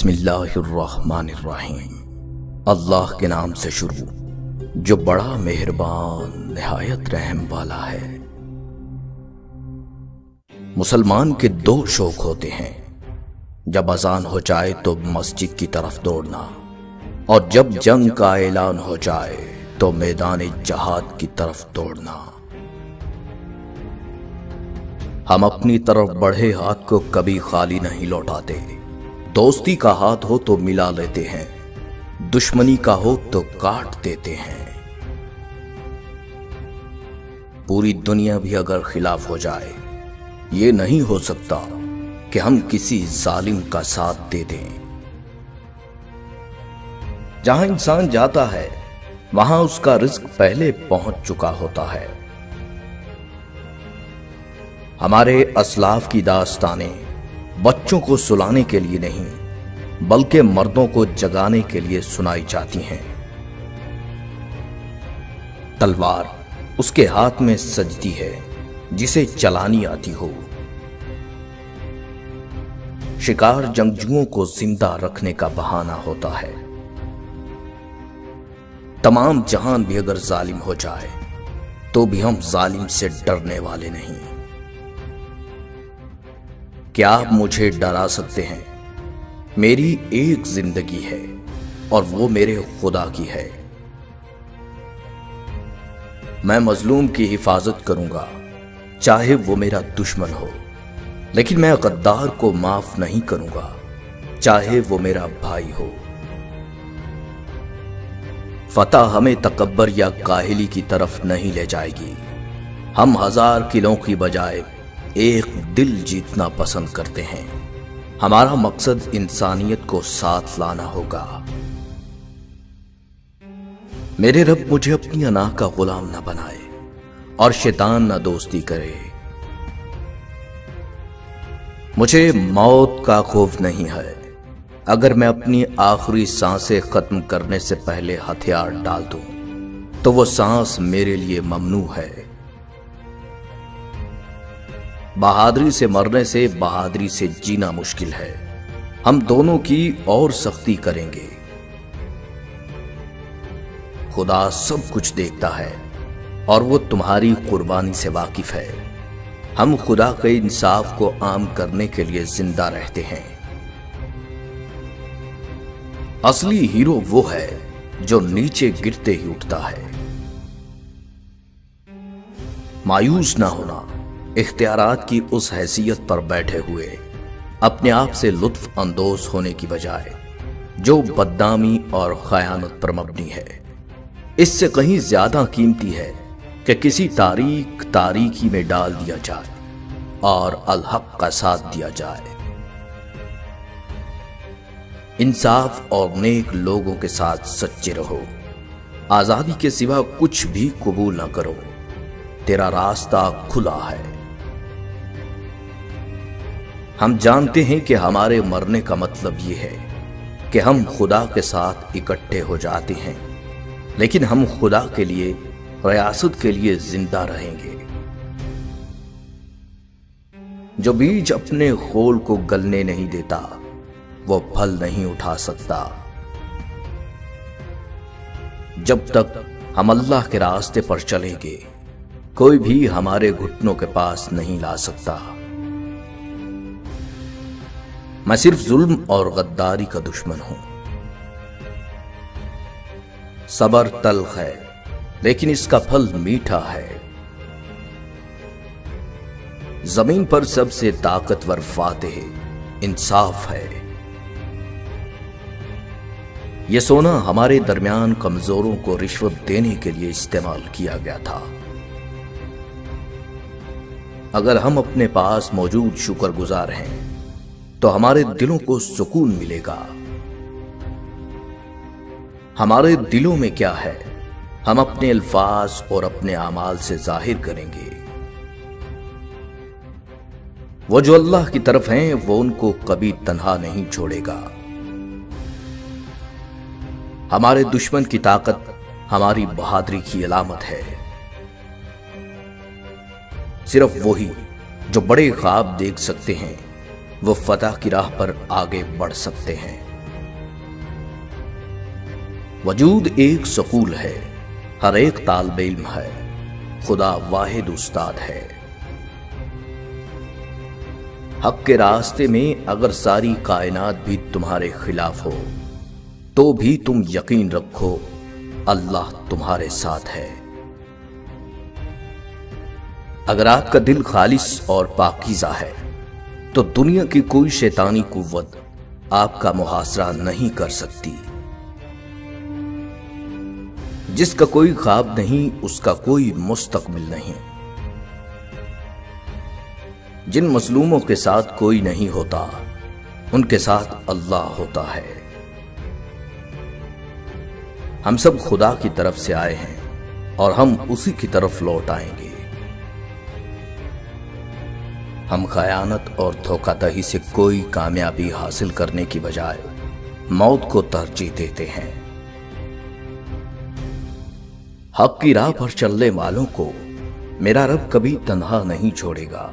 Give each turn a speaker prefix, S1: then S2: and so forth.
S1: بسم اللہ الرحمن الرحیم۔ اللہ کے نام سے شروع جو بڑا مہربان نہایت رحم والا ہے۔ مسلمان کے دو شوق ہوتے ہیں، جب اذان ہو جائے تو مسجد کی طرف دوڑنا، اور جب جنگ کا اعلان ہو جائے تو میدان جہاد کی طرف دوڑنا۔ ہم اپنی طرف بڑھے ہاتھ کو کبھی خالی نہیں لوٹاتے۔ دوستی کا ہاتھ ہو تو ملا لیتے ہیں، دشمنی کا ہو تو کاٹ دیتے ہیں۔ پوری دنیا بھی اگر خلاف ہو جائے، یہ نہیں ہو سکتا کہ ہم کسی ظالم کا ساتھ دے دیں۔ جہاں انسان جاتا ہے وہاں اس کا رزق پہلے پہنچ چکا ہوتا ہے۔ ہمارے اسلاف کی داستانیں بچوں کو سلانے کے لیے نہیں بلکہ مردوں کو جگانے کے لیے سنائی جاتی ہیں۔ تلوار اس کے ہاتھ میں سجتی ہے جسے چلانی آتی ہو۔ شکار جنگجوؤں کو زندہ رکھنے کا بہانہ ہوتا ہے۔ تمام جہان بھی اگر ظالم ہو جائے تو بھی ہم ظالم سے ڈرنے والے نہیں۔ کیا آپ مجھے ڈرا سکتے ہیں؟ میری ایک زندگی ہے اور وہ میرے خدا کی ہے۔ میں مظلوم کی حفاظت کروں گا چاہے وہ میرا دشمن ہو، لیکن میں غدار کو معاف نہیں کروں گا چاہے وہ میرا بھائی ہو۔ فتح ہمیں تکبر یا کاہلی کی طرف نہیں لے جائے گی۔ ہم 1000 قلعوں کی بجائے ایک دل جیتنا پسند کرتے ہیں۔ ہمارا مقصد انسانیت کو ساتھ لانا ہوگا۔ میرے رب مجھے اپنی انا کا غلام نہ بنائے اور شیطان نہ دوستی کرے۔ مجھے موت کا خوف نہیں ہے۔ اگر میں اپنی آخری سانسیں ختم کرنے سے پہلے ہتھیار ڈال دوں تو وہ سانس میرے لیے ممنوع ہے۔ بہادری سے مرنے سے بہادری سے جینا مشکل ہے۔ ہم دونوں کی اور سختی کریں گے۔ خدا سب کچھ دیکھتا ہے اور وہ تمہاری قربانی سے واقف ہے۔ ہم خدا کے انصاف کو عام کرنے کے لیے زندہ رہتے ہیں۔ اصلی ہیرو وہ ہے جو نیچے گرتے ہی اٹھتا ہے۔ مایوس نہ ہونا، اختیارات کی اس حیثیت پر بیٹھے ہوئے اپنے آپ سے لطف اندوز ہونے کی بجائے جو بدنامی اور خیانت پر مبنی ہے، اس سے کہیں زیادہ قیمتی ہے کہ کسی تاریکی میں ڈال دیا جائے اور الحق کا ساتھ دیا جائے۔ انصاف اور نیک لوگوں کے ساتھ سچے رہو۔ آزادی کے سوا کچھ بھی قبول نہ کرو۔ تیرا راستہ کھلا ہے۔ ہم جانتے ہیں کہ ہمارے مرنے کا مطلب یہ ہے کہ ہم خدا کے ساتھ اکٹھے ہو جاتے ہیں، لیکن ہم خدا کے لیے، ریاست کے لیے زندہ رہیں گے۔ جو بیج اپنے خول کو گلنے نہیں دیتا وہ پھل نہیں اٹھا سکتا۔ جب تک ہم اللہ کے راستے پر چلیں گے کوئی بھی ہمارے گھٹنوں کے پاس نہیں لا سکتا۔ میں صرف ظلم اور غداری کا دشمن ہوں۔ صبر تلخ ہے لیکن اس کا پھل میٹھا ہے۔ زمین پر سب سے طاقتور فاتح انصاف ہے۔ یہ سونا ہمارے درمیان کمزوروں کو رشوت دینے کے لیے استعمال کیا گیا تھا۔ اگر ہم اپنے پاس موجود شکر گزار ہیں تو ہمارے دلوں کو سکون ملے گا۔ ہمارے دلوں میں کیا ہے ہم اپنے الفاظ اور اپنے اعمال سے ظاہر کریں گے۔ وہ جو اللہ کی طرف ہیں وہ ان کو کبھی تنہا نہیں چھوڑے گا۔ ہمارے دشمن کی طاقت ہماری بہادری کی علامت ہے۔ صرف وہی جو بڑے خواب دیکھ سکتے ہیں وہ فتح کی راہ پر آگے بڑھ سکتے ہیں۔ وجود ایک سکول ہے، ہر ایک طالب علم ہے، خدا واحد استاد ہے۔ حق کے راستے میں اگر ساری کائنات بھی تمہارے خلاف ہو تو بھی تم یقین رکھو اللہ تمہارے ساتھ ہے۔ اگر آپ کا دل خالص اور پاکیزہ ہے تو دنیا کی کوئی شیطانی قوت آپ کا محاصرہ نہیں کر سکتی۔ جس کا کوئی خواب نہیں اس کا کوئی مستقبل نہیں۔ جن مظلوموں کے ساتھ کوئی نہیں ہوتا ان کے ساتھ اللہ ہوتا ہے۔ ہم سب خدا کی طرف سے آئے ہیں اور ہم اسی کی طرف لوٹ آئیں گے۔ ہم خیانت اور دھوکہ دہی سے کوئی کامیابی حاصل کرنے کی بجائے موت کو ترجیح دیتے ہیں۔ حق کی راہ پر چلنے والوں کو میرا رب کبھی تنہا نہیں چھوڑے گا۔